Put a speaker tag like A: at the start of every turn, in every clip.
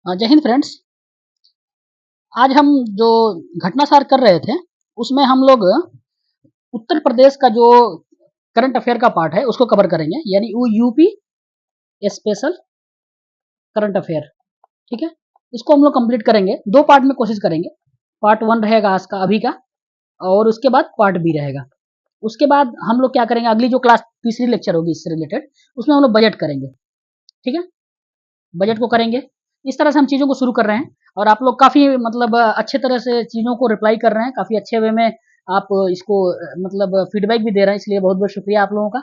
A: जय हिंद फ्रेंड्स। आज हम जो घटनासार कर रहे थे उसमें हम लोग उत्तर प्रदेश का जो करंट अफेयर का पार्ट है उसको कवर करेंगे, यानी वो यूपी स्पेशल करंट अफेयर। ठीक है, इसको हम लोग कंप्लीट करेंगे, दो पार्ट में कोशिश करेंगे। पार्ट 1 रहेगा आज का अभी का, और उसके बाद पार्ट बी रहेगा। उसके बाद हम लोग क्या करेंगे, अगली जो क्लास तीसरी लेक्चर होगी इससे रिलेटेड, उसमें हम लोग बजट करेंगे। ठीक है, बजट को करेंगे। इस तरह से हम चीज़ों को शुरू कर रहे हैं, और आप लोग काफ़ी मतलब अच्छे तरह से चीज़ों को रिप्लाई कर रहे हैं, काफ़ी अच्छे वे में आप इसको मतलब फीडबैक भी दे रहे हैं, इसलिए बहुत बहुत शुक्रिया आप लोगों का।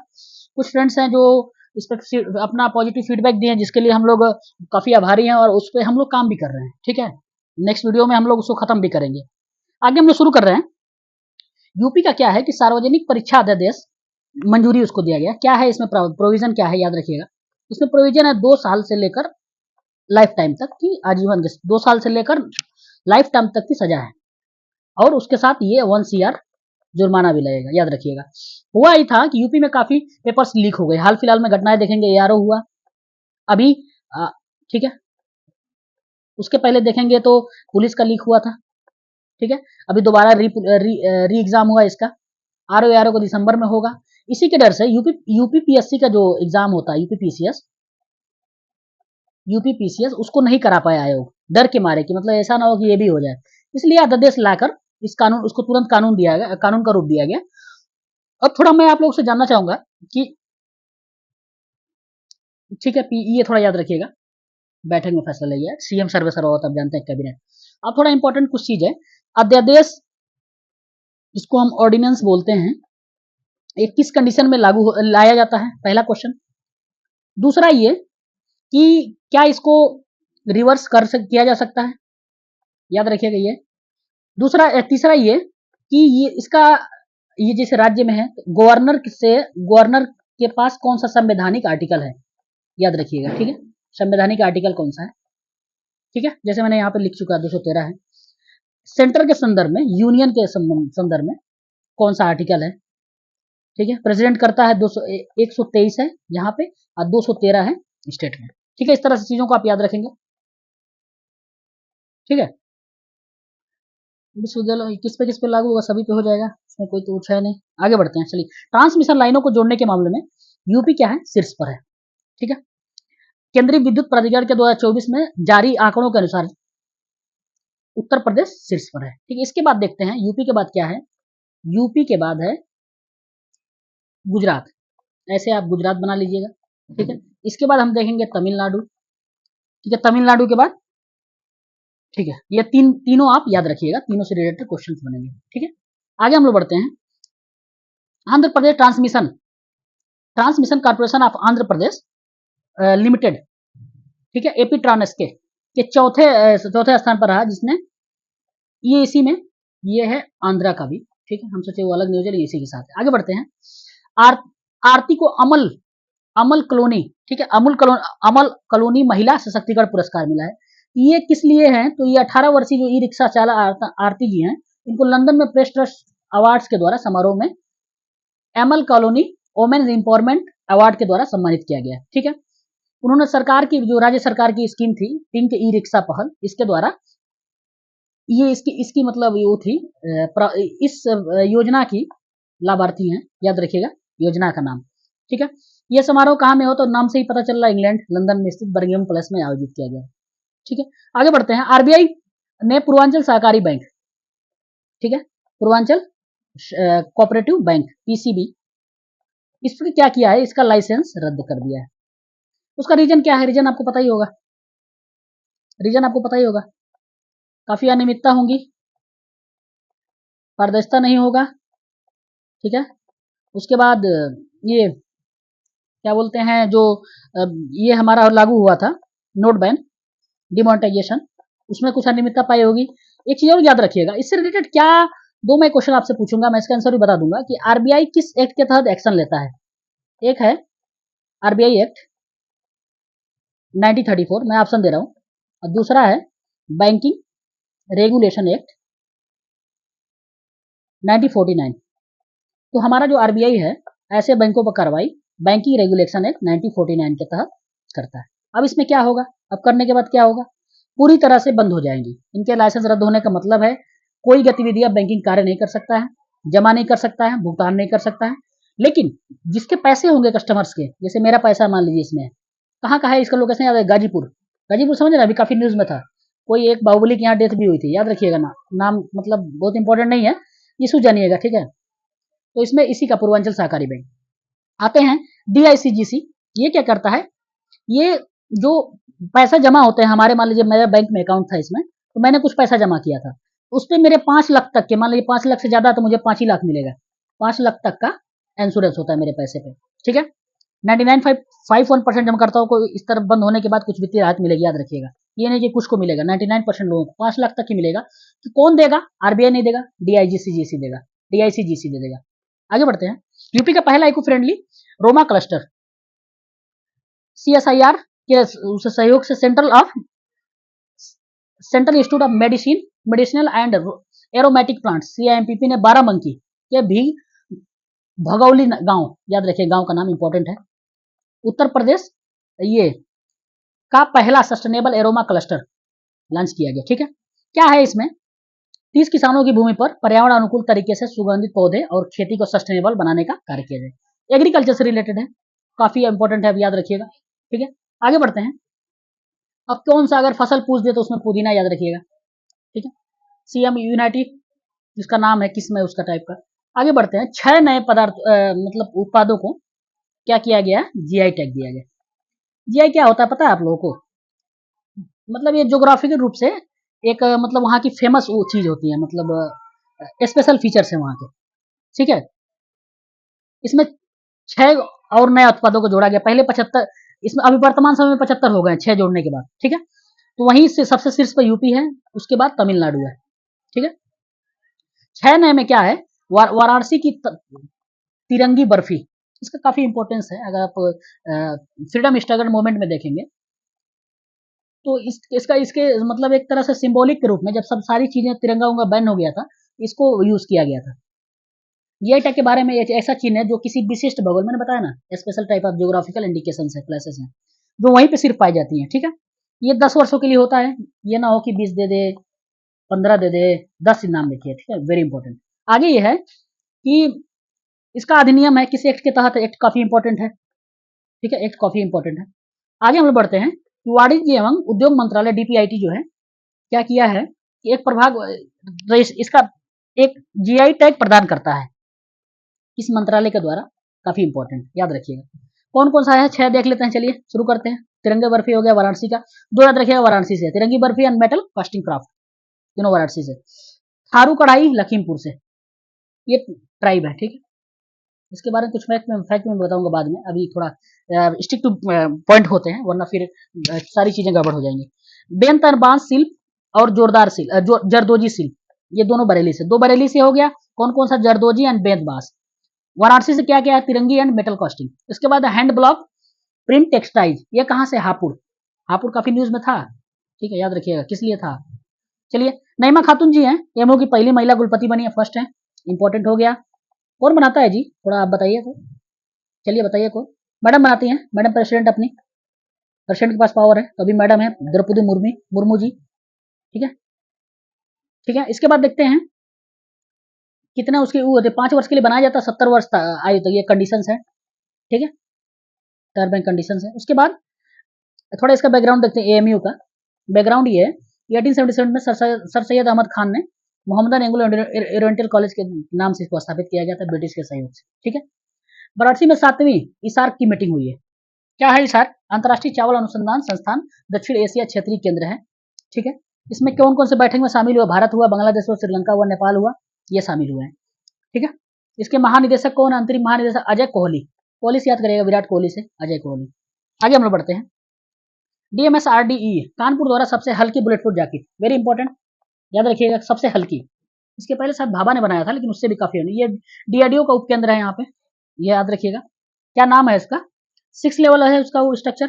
A: कुछ फ्रेंड्स हैं जो इस पर अपना पॉजिटिव फीडबैक दिए हैं, जिसके लिए हम लोग काफ़ी आभारी हैं, और उस पर हम लोग काम भी कर रहे हैं। ठीक है, नेक्स्ट वीडियो में हम लोग उसको खत्म भी करेंगे। आगे हम लोग शुरू कर रहे हैं। यूपी का क्या है कि सार्वजनिक परीक्षा अध्यादेश मंजूरी उसको दिया गया। क्या है इसमें प्रोविजन, क्या है याद रखिएगा। इसमें प्रोविजन है 2 साल से लेकर लाइफ टाइम तक की, आजीवन 2 साल से लेकर लाइफ टाइम तक की सजा है, और उसके साथ ये 1 CR जुर्माना भी लगेगा, याद रखिएगा। हुआ ही था कि यूपी में काफी पेपर्स लीक हो गए। हाल फिलहाल में घटनाएं देखेंगे, ARO हुआ अभी, ठीक है, उसके पहले देखेंगे तो पुलिस का लीक हुआ था। ठीक है, अभी दोबारा री एग्जाम हुआ इसका, RO को दिसंबर में होगा। इसी के डर से यूपी PSC का जो एग्जाम होता है, यूपी पीसीएस उसको नहीं करा पाया आयोग, डर के मारे कि मतलब ऐसा ना हो कि ये भी हो जाए। इसलिए अध्यादेश लाकर इस कानून उसको तुरंत कानून दिया गया, कानून का रूप दिया गया। अब थोड़ा मैं आप लोगों से जानना चाहूंगा कि ठीक है, ये थोड़ा याद रखिएगा, बैठक में फैसला लिया, CM सर्वे सर्वा होता है, जानते हैं, कैबिनेट। अब थोड़ा इंपॉर्टेंट कुछ चीज है। अध्यादेश, जिसको हम ऑर्डिनेंस बोलते हैं, ये किस कंडीशन में लाया जाता है, पहला क्वेश्चन। दूसरा ये कि क्या इसको रिवर्स किया जा सकता है, याद रखिएगा ये। तीसरा ये कि ये इसका, ये जैसे राज्य में है, गवर्नर के पास कौन सा संवैधानिक आर्टिकल है, याद रखिएगा। ठीक है, संवैधानिक आर्टिकल कौन सा है। ठीक है, जैसे मैंने यहाँ पे लिख चुका 213 है। सेंटर के संदर्भ में, यूनियन के संदर्भ में कौन सा आर्टिकल है। ठीक है, प्रेसिडेंट करता है 123 है यहाँ पे, और 213 है स्टेट में। ठीक है, इस तरह से चीजों को आप याद रखेंगे। ठीक है, विश्वविद्यालय किस पे लागू होगा, सभी पे हो जाएगा, इसमें कोई तो है नहीं। आगे बढ़ते हैं, चलिए। ट्रांसमिशन लाइनों को जोड़ने के मामले में यूपी क्या है, शीर्ष पर है। ठीक है, केंद्रीय विद्युत प्राधिकरण के 2024 में जारी आंकड़ों के अनुसार उत्तर प्रदेश शीर्ष पर है। ठीक है, इसके बाद देखते हैं यूपी के बाद क्या है। यूपी के बाद है गुजरात, ऐसे आप गुजरात बना लीजिएगा। ठीक है, इसके बाद हम देखेंगे तमिलनाडु। ठीक है, तमिलनाडु के बाद, ठीक है, ये तीनों आप याद रखिएगा, तीनों से रिलेटेड क्वेश्चंस बनेंगे। ठीक है, आगे हम लोग बढ़ते हैं। Andhra Pradesh transmission corporation of Andhra Pradesh limited, ठीक है, एपी ट्रांस के चौथे स्थान पर रहा, जिसने ये इसी में ये है आंध्रा का भी। ठीक है, हम सोचे वो अलग न्यूज है, इसी के साथ आगे बढ़ते हैं। आरती को अमल कॉलोनी, ठीक है, अमल कॉलोनी महिला सशक्तिकरण पुरस्कार मिला है। ये किस लिए है, तो ये 18 वर्षीय जो ई रिक्शा चालक आरती जी हैं, इनको लंदन में प्रेस ट्रस्ट अवार्ड्स के द्वारा समारोह में Emil colony women empowerment award के द्वारा सम्मानित किया गया। ठीक है, उन्होंने सरकार की, जो राज्य सरकार की स्कीम थी पिंक ई रिक्शा पहल, इसके द्वारा ये इसकी मतलब वो थी, इस योजना की लाभार्थी हैं, याद रखिएगा योजना का नाम। ठीक है, ये समारोह कहाँ में हो, तो नाम से ही पता चल रहा है, इंग्लैंड लंदन में स्थित बर्मिंघम पैलेस में आयोजित किया गया। ठीक है, आगे बढ़ते हैं। आरबीआई ने पूर्वांचल सहकारी बैंक, ठीक है, पूर्वांचल कोऑपरेटिव बैंक PCB, इसने क्या किया है, इसका लाइसेंस रद्द कर दिया है। उसका रीजन क्या है, रीजन आपको पता ही होगा, काफी अनियमितता होंगी, पारदर्शिता नहीं होगा। ठीक है, उसके बाद ये क्या बोलते हैं, जो ये हमारा लागू हुआ था नोट बैन, डिमोनेटाइजेशन, उसमें कुछ अनियमितता पाई होगी। एक चीज और याद रखिएगा, इससे रिलेटेड क्या दो मैं क्वेश्चन आपसे पूछूंगा, मैं इसका आंसर भी बता दूंगा कि आरबीआई किस एक्ट के तहत एक्शन लेता है। एक है आरबीआई एक्ट 1934, मैं ऑप्शन दे रहा हूं, और दूसरा है बैंकिंग रेगुलेशन एक्ट 1949। तो हमारा जो आरबीआई है, ऐसे बैंकों पर कार्रवाई बैंकिंग रेगुलेशन एक्ट 1949 के तहत करता है। अब इसमें क्या होगा, अब करने के बाद क्या होगा, पूरी तरह से बंद हो जाएंगी। इनके लाइसेंस रद्द होने का मतलब है कोई गतिविधियां बैंकिंग कार्य नहीं कर सकता है, जमा नहीं कर सकता है, भुगतान नहीं कर सकता है। लेकिन जिसके पैसे होंगे कस्टमर्स के, जैसे मेरा पैसा मान लीजिए इसमें, कहाँ है इसका लोकेशन याद है? गाजीपुर। गाजीपुर समझ रहे हैं, अभी काफी न्यूज में था। कोई एक बाहुबली के यहाँ डेथ भी हुई थी, याद रखिएगा ना, नाम मतलब बहुत इंपॉर्टेंट नहीं है, इशू जानिएगा, ठीक है। तो इसमें इसी का पूर्वांचल सहकारी बैंक। आते हैं DICGC। ये क्या करता है, ये जो पैसा जमा होते हैं हमारे, मान लीजिए मेरे बैंक में अकाउंट था इसमें, तो मैंने कुछ पैसा जमा किया था, उस पर मेरे 5 लाख तक के, मान लीजिए 5 लाख से ज्यादा तो मुझे 5 ही लाख मिलेगा, 5 लाख तक का इंश्योरेंस होता है मेरे पैसे पे, ठीक है। 99.51% जमा करता हूँ को इस तरह बंद होने के बाद कुछ वित्तीय राहत मिलेगी, याद रखिएगा। ये नहीं कि कुछ को मिलेगा, 99% लोगों को 5 लाख तक ही मिलेगा। तो कौन देगा? RBI नहीं देगा, DICGC देगा, DICGC दे देगा। आगे बढ़ते हैं। यूपी का पहला eco friendly aroma cluster CSIR के सहयोग से central institute of medicinal and aromatic plant CIMPP ने बाराबंकी के भी भगौली गांव, याद रखिए गांव का नाम इंपॉर्टेंट है, उत्तर प्रदेश, ये का पहला सस्टेनेबल एरोमा क्लस्टर लॉन्च किया गया, ठीक है। क्या है इसमें? 30 किसानों की भूमि पर पर्यावरण अनुकूल तरीके से सुगंधित पौधे और खेती को सस्टेनेबल बनाने का कार्य किया जाए। एग्रीकल्चर से रिलेटेड है, काफी इंपॉर्टेंट है, याद रखिएगा, ठीक है। आगे बढ़ते हैं। अब कौन सा अगर फसल पूछ दे तो उसमें पुदीना याद रखिएगा, ठीक है। CM यूनाइटेड जिसका नाम है, किस्म है उसका टाइप का। आगे बढ़ते हैं। 6 नए पदार्थ मतलब उत्पादों को क्या किया गया? GI टैग दिया गया। GI क्या होता है पता है आप लोगों को? मतलब ये ज्योग्राफिकल रूप से एक मतलब वहाँ की फेमस वो चीज होती है, मतलब स्पेशल फीचर्स है वहाँ के, ठीक है। इसमें 6 और नए उत्पादों को जोड़ा गया। पहले 75, इसमें अभी वर्तमान समय में 75 हो गए 6 जोड़ने के बाद, ठीक है। तो वहीं से सबसे शीर्ष पर यूपी है, उसके बाद तमिलनाडु है, ठीक है। 6 नए में क्या है? वाराणसी की तिरंगी बर्फी, इसका काफी इंपॉर्टेंस है। अगर आप फ्रीडम स्ट्रगल मूवमेंट में देखेंगे तो इसका इसके मतलब एक तरह से सिंबॉलिक के रूप में, जब सब सारी चीजें तिरंगा उंगा बैन हो गया था, इसको यूज किया गया था। ये टैग के बारे में एक ऐसा चिन्ह है जो किसी विशिष्ट भगोल, मैंने बताया ना, special type of geographical indication है, प्लेसेस हैं जो वहीं पे सिर्फ पाई जाती हैं, ठीक है। ये 10 वर्षों के लिए होता है, ये ना हो कि 20 दे दे, 15 दे दे, 10 नाम लिखिए, ठीक है, वेरी इंपॉर्टेंट। आगे ये है कि इसका अधिनियम है किस एक्ट के तहत? एक्ट काफी इंपॉर्टेंट है, ठीक है, एक्ट काफी इंपॉर्टेंट है। आगे हम लोग बढ़ते हैं। वाणिज्य एवं उद्योग मंत्रालय DPIT जो है, क्या किया है कि एक प्रभाग इसका एक GI टैग प्रदान करता है इस मंत्रालय के द्वारा, काफी इंपॉर्टेंट, याद रखिएगा। कौन कौन सा है? 6 देख लेते हैं, चलिए शुरू करते हैं। तिरंगे बर्फी हो गया वाराणसी का, 2 याद रखिएगा वाराणसी से, तिरंगी barfi and metal casting craft, तीनों वाराणसी से। थारू कढ़ाई लखीमपुर से, ये ट्राइब है, ठीक है। इसके बारे में कुछ फैक्ट में बताऊंगा बाद में, अभी थोड़ा स्टिक टू पॉइंट होते हैं, वरना फिर सारी चीजें गड़बड़ हो जाएंगी। बेंत बांस शिल्प और जोरदार शिल्प, जरदोजी शिल्प, ये दोनों बरेली से, 2 बरेली से हो गया। कौन कौन सा? जरदोजी एंड बेंत बांस। वाराणसी से क्या क्या है? तिरंगी एंड मेटल कास्टिंग। इसके बाद हैंड ब्लॉक प्रिंट टेक्सटाइल, ये कहां से? हापुड़। हापुड़ काफी न्यूज में था, ठीक है, याद रखिएगा किस लिए था। चलिए, नईमा खातून जी हैं, एमओ की पहली महिला कुलपति बनी है, फर्स्ट है, इंपॉर्टेंट हो गया। कौन बनाता है जी? थोड़ा आप बताइए तो, चलिए बताइए कौन? मैडम बनाती हैं, मैडम प्रेसिडेंट, अपनी प्रेसिडेंट के पास पावर है, तो अभी मैडम है द्रौपदी मुर्मू जी, ठीक है, ठीक है। इसके बाद देखते हैं कितना उसके वो होते, 5 वर्ष के लिए बनाया जाता, 70 वर्ष आयु तक, ये कंडीशन है, ठीक है, टर्म एंड कंडीशन है। उसके बाद थोड़ा इसका बैकग्राउंड देखते हैं। AMU का बैकग्राउंड ये है, 1877 में सर सैयद अहमद खान ने मोहम्मदन एंग्लो ओरिएंटल कॉलेज के नाम से इसको स्थापित किया गया था, ब्रिटिश के सहयोग से, ठीक है। वाराणसी में 7वीं ISARC की मीटिंग हुई है। क्या है ISARC? अंतर्राष्ट्रीय चावल अनुसंधान संस्थान दक्षिण एशिया क्षेत्रीय केंद्र है, ठीक है। इसमें कौन कौन से बैठक में शामिल हुआ? भारत हुआ, बांग्लादेश हुआ, श्रीलंका हुआ, नेपाल हुआ, ये शामिल हुए हैं, ठीक है। इसके महानिदेशक कौन? अंतरिम महानिदेशक अजय कोहली। कोहली से याद करेगा, विराट कोहली से अजय कोहली। आगे हम लोग बढ़ते हैं। DMSRDE कानपुर द्वारा सबसे हल्की bullet proof jacket, very important, याद रखिएगा, सबसे हल्की। इसके पहले शायद भाभा ने बनाया था, लेकिन उससे भी काफी है। ये DRDO का उपकेंद्र है यहाँ पे, ये याद रखिएगा। क्या नाम है इसका? 6 लेवल है उसका वो स्ट्रक्चर,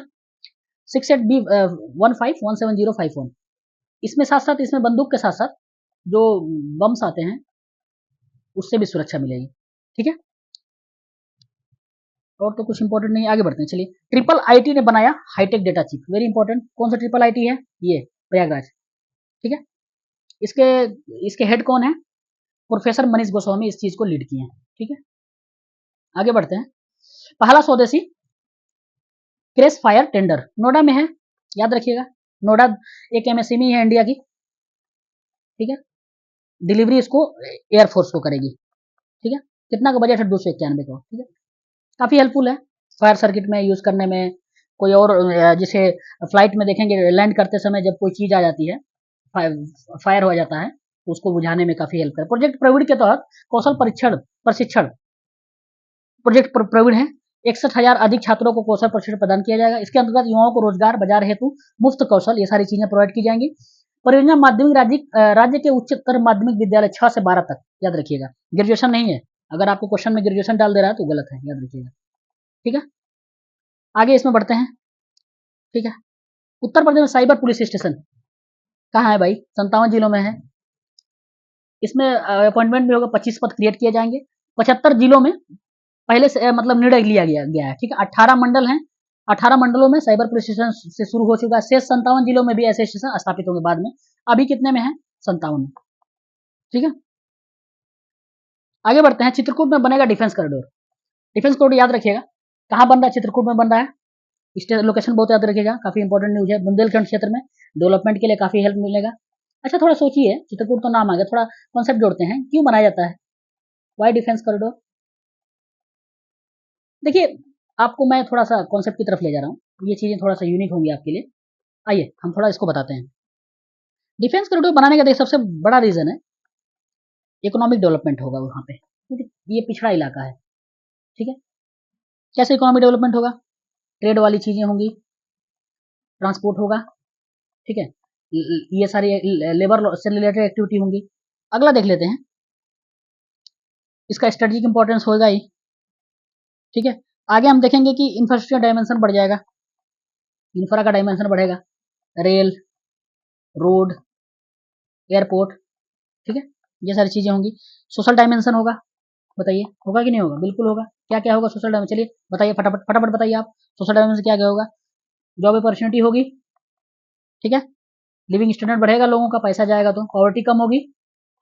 A: 68B151705 इसमें साथ साथ, इसमें बंदूक के साथ साथ जो बम्स आते हैं उससे भी सुरक्षा मिलेगी, ठीक है। और तो कुछ इंपॉर्टेंट नहीं, आगे बढ़ते हैं, चलिए। ट्रिपल IT ने बनाया hi tech data chip, very important. कौन सा ट्रिपल IT है? ये प्रयागराज, ठीक है। इसके इसके हेड कौन है? प्रोफेसर मनीष गोस्वामी इस चीज को लीड किए हैं, ठीक है। आगे बढ़ते हैं। पहला स्वदेशी क्रेस फायर टेंडर नोएडा में है, याद रखिएगा। नोएडा एक एमएसएमई है इंडिया की, ठीक है। डिलीवरी इसको एयरफोर्स को करेगी, ठीक है। कितना का बजट है? 291 का, ठीक है। काफी हेल्पफुल है फायर सर्किट में यूज करने में। कोई और जिसे फ्लाइट में देखेंगे लैंड करते समय जब कोई चीज आ जाती है, फायर हो जाता है, तो उसको बुझाने में काफी हेल्प कर। प्रोजेक्ट प्रवीण के तहत कौशल प्रशिक्षण प्रोजेक्ट प्रवीण है। 61,000 अधिक छात्रों को कौशल प्रशिक्षण प्रदान किया जाएगा। इसके अंतर्गत युवाओं को रोजगार बाजार हेतु मुफ्त कौशल, ये सारी चीजें प्रोवाइड की जाएंगी। परियोजना माध्यमिक राज्य के उच्चतर माध्यमिक विद्यालय 6 से 12 तक, याद रखिएगा। ग्रेजुएशन नहीं है, अगर आपको क्वेश्चन में ग्रेजुएशन डाल दे रहा है तो गलत है, याद रखिएगा, ठीक है। आगे इसमें बढ़ते हैं, ठीक है। उत्तर प्रदेश में साइबर पुलिस स्टेशन कहाँ है भाई? 57 जिलों में है। इसमें अपॉइंटमेंट भी होगा, 25 पद क्रिएट किए जाएंगे। 75 जिलों में पहले से मतलब निर्णय लिया गया है, ठीक है। 18 मंडल हैं, 18 मंडलों में साइबर पुलिस स्टेशन से शुरू हो चुका है। शेष 57 जिलों में भी ऐसे स्टेशन स्थापित होंगे बाद में। अभी कितने में है? 57 में, ठीक है। आगे बढ़ते हैं। चित्रकूट में बनेगा डिफेंस कॉरिडोर। डिफेंस कॉरिडोर याद रखिएगा, कहाँ बन रहा है? चित्रकूट में बन रहा है। लोकेशन बहुत याद रखिएगा, काफी इंपॉर्टेंट न्यूज है। बुंदेलखंड क्षेत्र में डेवलपमेंट के लिए काफी हेल्प मिलेगा। अच्छा, थोड़ा सोचिए, चित्रकूट तो नाम आ गया, थोड़ा कॉन्सेप्ट जोड़ते हैं, क्यों बनाया जाता है? Why defence corridor? देखिए, आपको मैं थोड़ा सा कॉन्सेप्ट की तरफ ले जा रहा हूँ, ये चीजें थोड़ा सा यूनिक होंगी आपके लिए। आइए हम थोड़ा इसको बताते हैं। डिफेंस कॉरिडोर बनाने का सबसे बड़ा रीजन है इकोनॉमिक डेवलपमेंट होगा वहां पे, क्योंकि ये पिछड़ा इलाका है, ठीक है। कैसे इकोनॉमिक डेवलपमेंट होगा? ट्रेड वाली चीजें होंगी, ट्रांसपोर्ट होगा, ठीक है। ये सारी लेबर से रिलेटेड एक्टिविटी होंगी। अगला देख लेते हैं, इसका स्ट्रेटेजिक इंपॉर्टेंस होगा ही, ठीक है। आगे हम देखेंगे कि इंफ्रास्ट्रक्चर डायमेंशन बढ़ जाएगा, इंफ्रा का डायमेंशन बढ़ेगा, रेल, रोड, एयरपोर्ट, ठीक है। ये सारी चीजें होंगी। सोशल डायमेंशन होगा, बताइए होगा कि नहीं होगा? बिल्कुल होगा। क्या क्या होगा सोशल डायमेंशन? चलिए बताइए, फटाफट फटाफट बताइए आप। सोशल डायमेंशन क्या क्या होगा? जॉब अपॉर्चुनिटी होगी, ठीक है। लिविंग स्टैंडर्ड बढ़ेगा लोगों का, पैसा जाएगा तो पॉवर्टी कम होगी,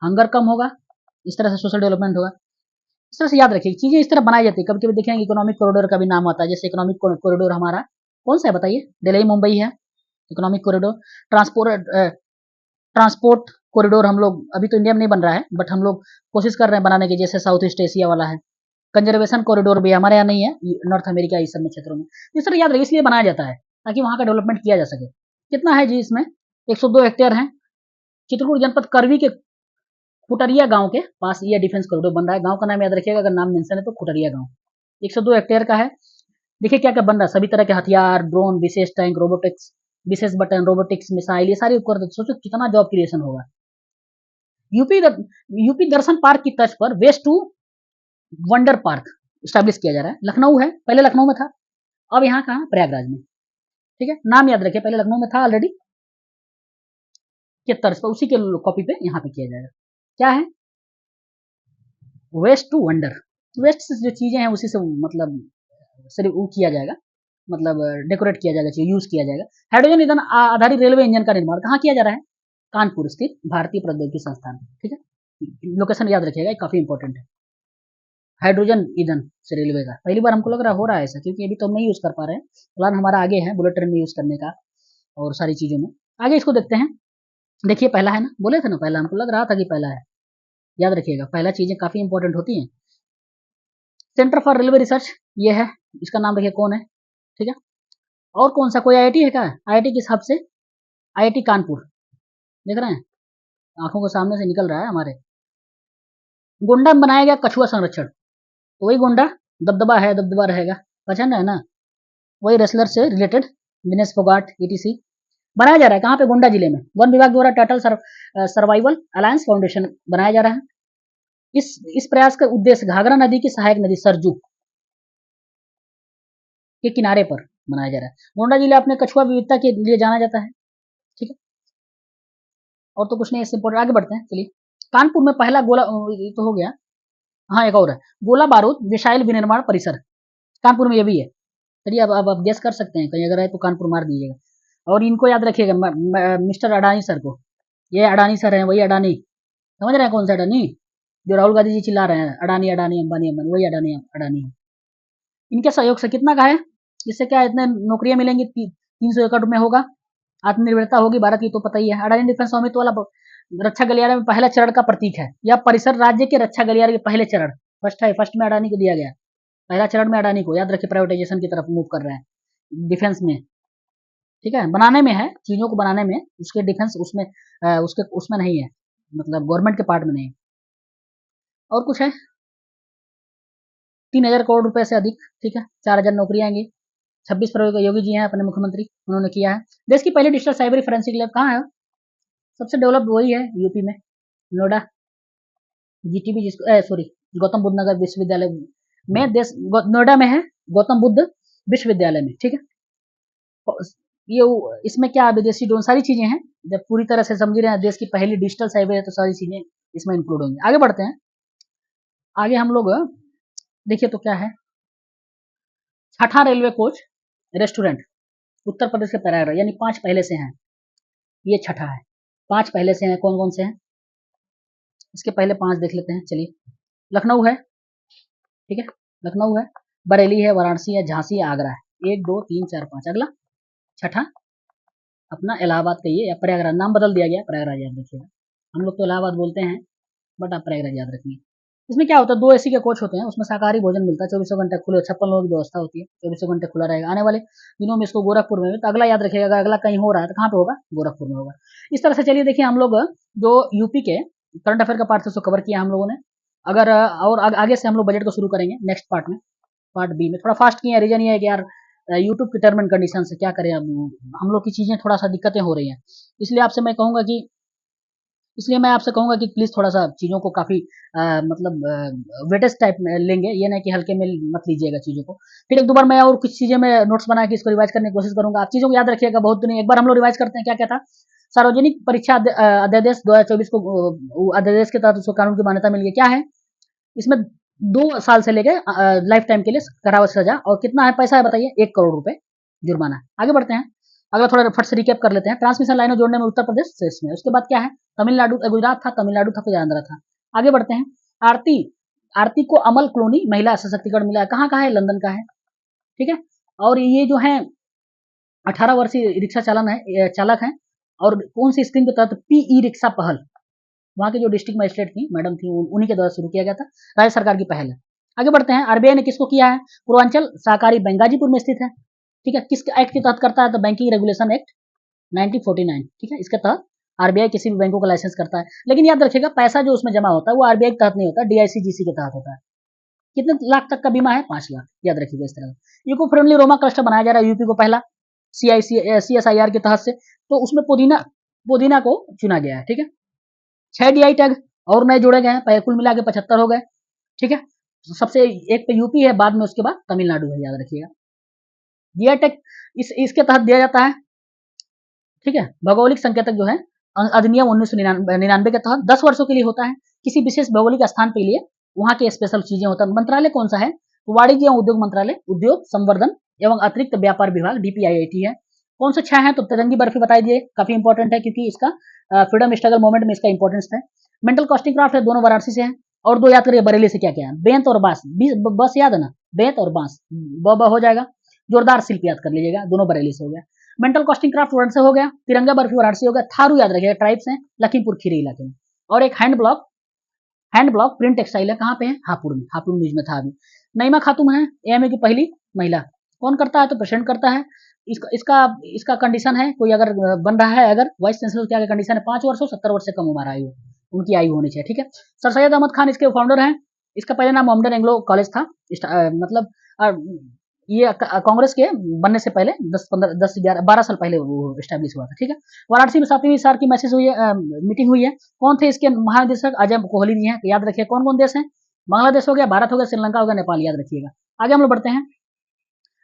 A: हंगर कम होगा, इस तरह से सोशल डेवलपमेंट होगा। इस तरह से याद रखिए, चीजें इस तरह बनाई जाती है। कभी कभी देखेंगे इकोनॉमिक कॉरिडोर का भी नाम आता है, जैसे इकोनॉमिक कॉरिडोर हमारा कौन सा है बताइए? दिल्ली मुंबई है इकोनॉमिक कॉरिडोर। ट्रांसपोर्ट कॉरिडोर हम लोग अभी तो इंडिया में नहीं बन रहा है, बट हम लोग कोशिश कर रहे हैं बनाने की, जैसे साउथ ईस्ट एशिया वाला है। कंजर्वेशन कॉरिडोर भी हमारे यहाँ नहीं है, नॉर्थ अमेरिका इस सब में क्षेत्रों में। इस तरह याद रखिए, इसलिए बनाया जाता है ताकि वहां का डेवलपमेंट किया जा सके। कितना है जी इसमें? 102 हेक्टेयर है। चित्रकूट जनपद करवी के खुटरिया गांव के पास ये डिफेंस कॉरिडोर बन रहा है। गांव का नाम याद रखिएगा, अगर नाम मेंशन है तो खुटरिया गांव। 102 हेक्टेयर का है। देखिए क्या क्या बन रहा है, सभी तरह के हथियार, ड्रोन, विशेष टैंक, रोबोटिक्स, विशेष बटन, रोबोटिक्स, मिसाइल, ये सारे उपकरण। सोचो कितना जॉब क्रिएशन होगा। यूपी दर्शन पार्क की तर्ज पर waste to wonder park establish किया जा रहा है। लखनऊ है, पहले लखनऊ में था, अब यहाँ कहाँ? प्रयागराज में, ठीक है। नाम याद रखिए, पहले लखनऊ में था ऑलरेडी, के तर्ज पर उसी के कॉपी पे यहाँ पे किया जाएगा। क्या है? Waste to wonder. वेस्ट से जो चीजें हैं उसी से मतलब सिर्फ वो किया जाएगा, मतलब डेकोरेट किया जाएगा, यूज किया जाएगा। हाइड्रोजन ईंधन आधारित रेलवे इंजन का निर्माण कहाँ किया जा रहा है? कानपुर स्थित भारतीय प्रौद्योगिकी संस्थान, ठीक है। लोकेशन याद रखिएगा, काफी इंपॉर्टेंट है। हाइड्रोजन ईंधन से रेलवे का पहली बार हमको लग रहा हो रहा है ऐसा, क्योंकि अभी तो हम नहीं यूज कर पा रहे हैं। प्लान हमारा आगे है बुलेट ट्रेन में यूज करने का और सारी चीजों में। आगे इसको देखते हैं। देखिए पहला है ना, बोले थे ना पहला, हमको लग रहा था कि पहला है। याद रखिएगा, पहला चीजें काफी इंपॉर्टेंट होती हैं। सेंटर फॉर रेलवे रिसर्च ये है, इसका नाम देखिए कौन है, ठीक है। और कौन सा कोई आईआईटी है क्या? आईआईटी किस हब से? आईआईटी कानपुर, देख रहे हैं आंखों के सामने से निकल रहा है हमारे। गोंडा में बनाया गया कछुआ संरक्षण, तो वही गोंडा दबदबा है, दबदबा रहेगा, पहचान है ना? वही रेसलर से रिलेटेड विनेश फोगाट ईटीसी बनाया जा रहा है। कहाँ पे? गोंडा जिले में। वन विभाग द्वारा टाइटल सर्वाइवल अलायंस फाउंडेशन बनाया जा रहा है। इस प्रयास का उद्देश्य घाघरा नदी की सहायक नदी सरजू के किनारे पर बनाया जा रहा है। गोंडा जिला अपने कछुआ विविधता के लिए जाना जाता है, ठीक है। और तो कुछ नहीं, इससे इंपॉर्टेंट। आगे बढ़ते हैं, चलिए। कानपुर में पहला गोला, ये तो हो गया। हाँ एक और है, गोला बारूद मिसाइल विनिर्माण परिसर, कानपुर में ये भी है। चलिए अब आप गेस कर सकते हैं, कहीं अगर है तो कानपुर मार दीजिएगा। और इनको याद रखिएगा, मिस्टर अडानी सर को, ये अडानी सर हैं, वही अडानी, समझ रहे हैं कौन सा अडानी, जो राहुल गांधी जी चिल्ला रहे हैं अडानी अडानी अंबानी अंबानी, वही अडानी अडानी है। इनके सहयोग से कितना का है, इससे क्या इतने नौकरियां मिलेंगी, 300 एकड़ में होगा, आत्मनिर्भरता होगी भारत की, तो पता ही है। अडानी डिफेंस स्वामित्व वाला रक्षा गलियारे में पहला चरण का प्रतीक है, यह परिसर राज्य के रक्षा गलियारे के पहले चरण, फर्स्ट है, फर्स्ट में अडानी को दिया गया, पहला चरण में अडानी को, याद रखिए प्राइवेटाइजेशन की तरफ मूव कर रहे हैं डिफेंस में, ठीक है, बनाने में है, चीजों को बनाने में, उसके डिफेंस उसमें उसके उसमें नहीं है, मतलब गवर्नमेंट के पार्ट में नहीं। और कुछ है, 3,000 करोड़ रुपए से अधिक, ठीक है, 4,000 नौकरियां आएंगी। 26 फरवरी को योगी जी हैं अपने मुख्यमंत्री, उन्होंने किया है। देश की पहली डिजिटल साइबर फोरेंसिक लैब कहाँ है, सबसे डेवलप वही है यूपी में, नोएडा, जीटीबी जिसको सॉरी गौतम बुद्ध नगर विश्वविद्यालय में, देश नोएडा में है, गौतम बुद्ध विश्वविद्यालय में, ठीक है। ये इसमें क्या विदेशी ड्रोन सारी चीजें हैं, जब पूरी तरह से समझ रहे हैं देश की पहली डिजिटल साइबर है तो सारी चीजें इसमें इंक्लूड होंगी। आगे बढ़ते हैं, आगे हम लोग देखिए तो क्या है, छठा railway coach restaurant Uttar Pradesh के प्रयागराज, यानी 5 पहले से हैं, ये छठा है, 5 पहले से हैं, कौन कौन से हैं, इसके पहले 5 देख लेते हैं, चलिए। लखनऊ है, ठीक है, लखनऊ है, बरेली है, वाराणसी है, झांसी है, आगरा है, 1 2 3 4 5, अगला छठा अपना इलाहाबाद का ये, या प्रयागराज, नाम बदल दिया गया, प्रयागराज याद रखिएगा, हम लोग तो इलाहाबाद बोलते हैं, बट आप प्रयागराज याद रखिए। इसमें क्या होता है, 2 एसी के कोच होते हैं, उसमें शाकाहारी भोजन मिलता है, 24 घंटे खुले, 56 लोगों की व्यवस्था होती है, 24 घंटे खुला रहेगा। आने वाले दिनों में इसको गोरखपुर में, तो अगला याद रखिएगा, अगला कहीं हो रहा है तो कहाँ पे होगा, गोरखपुर में होगा। इस तरह से चलिए देखिए, हम लोग जो यूपी के करंट अफेयर का पार्ट उसको कवर किया हम लोगों ने। अगर और आगे से हम लोग बजट को शुरू करेंगे नेक्स्ट पार्ट में, पार्ट बी में। थोड़ा फास्ट किया, रीजन ये है कि यार यूट्यूब की टर्म एंड कंडीशन से क्या करें, अब हम लोग की चीजें थोड़ा सा दिक्कतें हो रही हैं, इसलिए आपसे मैं कहूंगा कि, इसलिए मैं आपसे कहूंगा कि प्लीज थोड़ा सा चीजों को काफी मतलब वेटेज टाइप में लेंगे, ये नहीं कि हल्के में मत लीजिएगा चीजों को। फिर एक दो बार मैं और कुछ चीजें में नोट्स बना के इसको रिवाइज करने की कोशिश करूंगा, आप चीजों को याद रखिएगा, बहुत नहीं, एक बार हम लोग रिवाइज करते हैं, क्या क्या था। सार्वजनिक परीक्षा अध्यादेश 2024 को, अध्यादेश के तहत उसको कानून की मान्यता मिल गई, क्या है इसमें, 2 साल से लेके लाइफ टाइम के लिए करावत सजा, और कितना है पैसा है बताइए, 1 करोड़ रुपए जुर्माना है। आगे बढ़ते हैं, अगला थोड़ा फट से रिकेप कर लेते हैं। ट्रांसमिशन लाइनों जोड़ने में उत्तर प्रदेश शीर्ष में, उसके बाद क्या है, तमिलनाडु, गुजरात था, तमिलनाडु था, फिर आंध्र था। आगे बढ़ते हैं, आरती, आरती को अमल क्लोनी महिला सशक्तिकरण मिला है, कहाँ का है, लंदन का है, ठीक है। और ये जो है 18 वर्षीय रिक्शा चालक है, और कौन सी स्कीम के तहत, पी रिक्शा पहल, वहां के जो डिस्ट्रिक्ट मजिस्ट्रेट थी मैडम थी, उन्हीं के द्वारा शुरू किया गया था, राज्य सरकार की पहल है। आगे बढ़ते हैं, आरबीआई ने किसको किया है, पूर्वांचल सहकारी बैंक गाजीपुर में स्थित है, ठीक है, किस एक्ट के तहत करता है, तो बैंकिंग रेगुलेशन एक्ट 1949, ठीक है, इसके तहत आरबीआई किसी भी बैंकों का लाइसेंस करता है। लेकिन याद रखिएगा, पैसा जो उसमें जमा होता है वो आरबीआई के तहत नहीं होता, डीआईसीजीसी के तहत होता है। कितने लाख तक का बीमा है, 5 लाख, याद रखिएगा इस तरह। इको फ्रेंडली रोमा क्लस्टर बनाया जा रहा है यूपी को पहला, सीएसआईआर के तहत से, तो उसमें पुदीना पुदीना को चुना गया है, ठीक है। 6 डीआई टैग और नए जोड़े गए हैं, कुल मिला के 75 हो गए, ठीक है। सबसे एक पे यूपी है, बाद में उसके बाद तमिलनाडु है, याद रखिएगा। डीआई टैग इसके तहत दिया जाता है, ठीक है। भौगोलिक संकेतक जो है, अधिनियम 1999 के तहत 10 वर्षों के लिए होता है, किसी विशेष भौगोलिक स्थान के लिए वहां के स्पेशल चीजें होता है। मंत्रालय कौन सा है, तो वाणिज्य एवं उद्योग मंत्रालय, उद्योग संवर्धन एवं अतिरिक्त व्यापार विभाग, डीपीआईआईटी है। कौन से 6 हैं, तो तिरंगी बर्फी बताई दिए, काफी इंपॉर्टेंट है, क्योंकि इसका फ्रीडम स्ट्रगल मूवमेंट में इसका इंपॉर्टेंस है। मेंटल कॉस्टिंग क्राफ्ट है, दोनों वाराणसी से है। और 2 याद करिए बरेली से, क्या क्या है, बेंत और बांस, बस याद है ना, बेंत और बांस, ब हो जाएगा। जोरदार शिल्प याद कर लीजिएगा, दोनों बरेली से हो गया। मेंटल कॉस्टिंग क्राफ्ट वाराणसी हो गया, तिरंगा बर्फी वाराणसी हो गया। थारू याद रखिएगा, ट्राइब्स हैं लखीमपुर खीरी इलाके में। और एक हैंड ब्लॉक प्रिंट टेक्सटाइल है, कहाँ पे है, हापुड़ में, हापुड़ न्यूज में था अभी। नईमा खातून है, एएमए की पहली महिला, कौन करता है, तो प्रेसिडेंट करता है। इसका कंडीशन है, कोई अगर बन रहा है, अगर वाइस चांसलर क्या कंडीशन है, 5 वर्ष हो, 70 वर्ष से कम उम्र आयु, उनकी आयु होनी चाहिए, ठीक है। सर सैयद अहमद खान इसके फाउंडर हैं। इसका पहले नाम मोहम्मदन एंग्लो कॉलेज था, मतलब ये कांग्रेस के बनने से पहले 10 11 12 साल पहले वो एस्टैब्लिश हुआ था, ठीक है। वाराणसी में 7वीं साल की मैसेज हुई है, मीटिंग हुई है। कौन थे इसके महानिदेशक, अजय कोहली जी हैं, याद रखिए। कौन कौन देश हैं, बांग्लादेश हो गया, भारत हो गया, श्रीलंका हो गया, नेपाल, याद रखिएगा। आगे हम लोग बढ़ते हैं,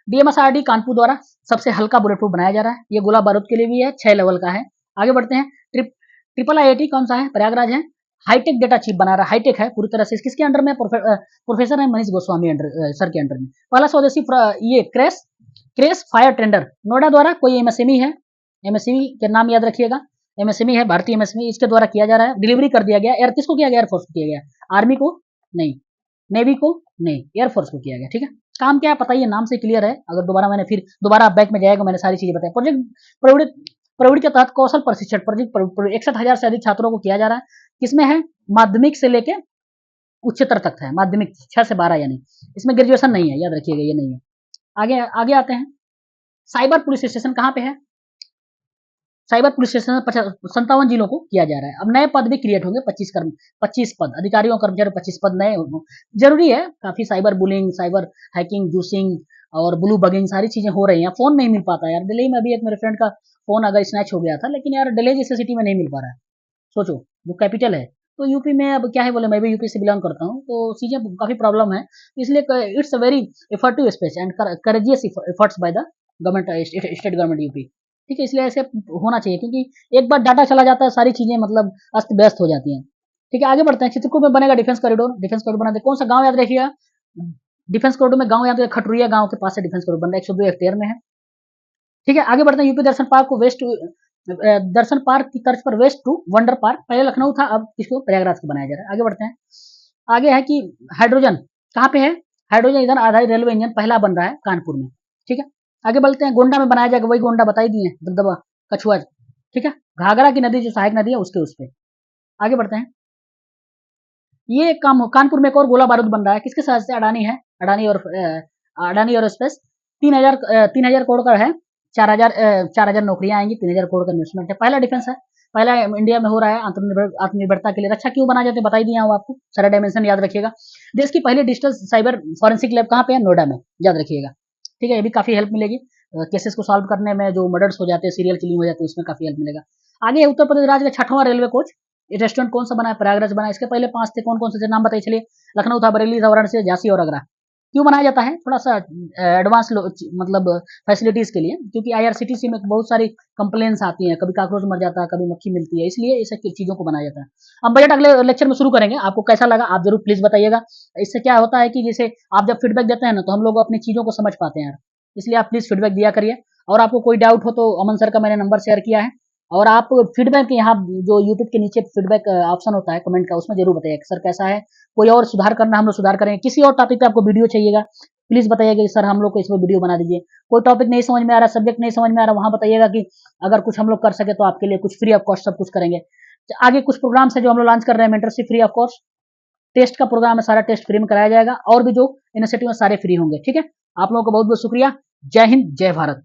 A: डीएमएसआरडी कानपुर द्वारा सबसे हल्का बुलेट प्रूफ बनाया जा रहा है, ये गोला बारूद के लिए भी है, 6 लेवल का है। आगे बढ़ते हैं, ट्रिपल आईआईटी कौन सा है, प्रयागराज है। हाईटेक डेटा चिप बना रहा है, हाईटेक है पूरी तरह से, किसके अंडर में, प्रोफेसर है मनीष गोस्वामी सर के अंडर में। पहला स्वदेशी ये क्रेस फायर टेंडर नोएडा द्वारा, कोई एमएसएमई है, एमएसएमई के नाम याद रखिएगा, एमएसएमई है भारतीय एमएसएमई, इसके द्वारा किया जा रहा है, डिलीवरी कर दिया गया। एयर किसको किया गया? एयरफोर्स को किया गया, आर्मी को नहीं, नेवी को नहीं, एयरफोर्स को किया गया। ठीक है, काम क्या है पता ही है, नाम से क्लियर है। अगर दोबारा मैंने फिर दोबारा बैक में जाएगा, मैंने सारी चीजें बताई। प्रोजेक्ट प्रवृत्ति प्रवृत्ति के तहत कौशल प्रशिक्षण प्रोजेक्ट 61,000 से अधिक छात्रों को किया जा रहा है। किसमें है? माध्यमिक से लेके उच्चतर तक है, माध्यमिक 6 से 12 यानी, इसमें ग्रेजुएशन नहीं है, याद रखिएगा ये नहीं है। आगे आगे आते हैं, साइबर पुलिस स्टेशन कहाँ पे है? साइबर पुलिस स्टेशन 57 जिलों को किया जा रहा है। अब नए पद भी क्रिएट होंगे, 25 पद, अधिकारियों कर्मचारी 25 पद नए जरूरी है। काफी cyber bullying, cyber hacking, juicing और ब्लू बगिंग सारी चीजें हो रही हैं। फोन नहीं मिल पाता यार, दिल्ली में अभी एक मेरे फ्रेंड का फोन अगर स्नैच हो गया था, लेकिन यार दिल्ली जैसे सिटी में नहीं मिल पा रहा है। सोचो, जो कैपिटल है। तो यूपी में अब क्या है बोले, मैं भी यूपी से बिलोंग करता हूँ, तो चीजें काफी प्रॉब्लम है। इसलिए it's a very effective space and courageous efforts by the government, state government UP. ठीक है, इसलिए ऐसे होना चाहिए, क्योंकि एक बार डाटा चला जाता है, सारी चीजें मतलब अस्त व्यस्त हो जाती हैं। ठीक है, आगे बढ़ते हैं। चित्रकूट में बनेगा डिफेंस कॉरिडोर, डिफेंस कॉरिडोर बनाते कौन सा गांव याद रखिएगा? डिफेंस कॉरिडोर में गांव याद रखिएगा, खटुरिया गांव के पास से डिफेंस कॉरिडोर बन रहा है, 102 हेक्टेयर में है। ठीक है, आगे बढ़ते हैं। यूपी दर्शन पार्क को वेस्ट दर्शन पार्क की तर्ज पर वेस्ट टू वंडर पार्क, पहले लखनऊ था, अब इसको प्रयागराज को बनाया जा रहा है। आगे बढ़ते हैं। आगे है कि हाइड्रोजन कहाँ पे है? हाइड्रोजन ईंधन आधारित रेलवे इंजन पहला बन रहा है कानपुर में। ठीक है, आगे बढ़ते हैं। गोंडा में बनाया जाएगा, वही गोंडा बता ही दिए, दबदबा कछुआ। ठीक है, घाघरा की नदी जो सहायक नदी है उसके उस पे। आगे बढ़ते हैं। ये काम कानपुर में एक और गोला बारूद बन रहा है, किसके साथ से? अडानी है, अडानी और स्पेस। 3,000 करोड़ का है, 4,000 नौकरियां आएंगी, 3,000 करोड़ का इन्वेस्टमेंट है। पहला डिफेंस है, पहला इंडिया में हो रहा है आत्मनिर्भरता के लिए। रक्षा क्यों बनाए जाते हैं बता ही दिया हूं आपको, सारा डायमेंशन याद रखिएगा। देश की पहली डिजिटल साइबर फॉरेंसिक लैब कहाँ पे है? नोएडा में, याद रखिएगा। ठीक है, ये भी काफी हेल्प मिलेगी केसेस को सॉल्व करने में, जो मर्डर्स हो जाते हैं, सीरियल किलिंग हो जाती है, उसमें काफी हेल्प मिलेगा। आगे उत्तर प्रदेश राज्य का 6वां रेलवे कोच रेस्टोरेंट कौन सा बना है? प्रयागराज बना है। इसके पहले 5 थे, कौन कौन से थे नाम बताइए। चलिए, लखनऊ था, बरेली था, वाराणसी, झांसी और आगरा। क्यों बनाया जाता है? थोड़ा सा एडवांस मतलब फैसिलिटीज के लिए, क्योंकि आईआरसीटीसी में बहुत सारी कंप्लेन्स आती हैं, कभी काकरोच मर जाता है, कभी मक्खी मिलती है, इसलिए इस चीजों को बनाया जाता है। हम बजट अगले लेक्चर में शुरू करेंगे, आपको कैसा लगा आप जरूर प्लीज बताइएगा। इससे क्या होता है कि जैसे आप जब फीडबैक देते हैं ना, तो हम लोग अपनी चीजों को समझ पाते हैं यार, इसलिए आप प्लीज फीडबैक दिया करिए। और आपको कोई डाउट हो तो अमन सर का मैंने नंबर शेयर किया है, और आप फीडबैक यहाँ जो यूट्यूब के नीचे फीडबैक ऑप्शन होता है कमेंट का, उसमें जरूर बताइए सर कैसा है, कोई और सुधार करना हम लोग सुधार करेंगे। किसी और टॉपिक पे आपको वीडियो चाहिएगा, प्लीज बताइएगा कि सर हम लोग को इस पर वीडियो बना दीजिए। कोई टॉपिक नहीं समझ में आ रहा, सब्जेक्ट नहीं समझ में आ रहा, वहां बताइएगा कि अगर कुछ हम लोग कर सके तो आपके लिए कुछ फ्री ऑफ कॉस्ट सब कुछ करेंगे। आगे कुछ प्रोग्राम्स है जो हम लोग लॉन्च कर रहे हैं, mentorship free of cost, test का प्रोग्राम है, सारा टेस्ट फ्री में कराया जाएगा, और भी जो इनिशिएटिव है सारे फ्री होंगे। ठीक है, आप लोगों को बहुत बहुत शुक्रिया। जय हिंद, जय भारत।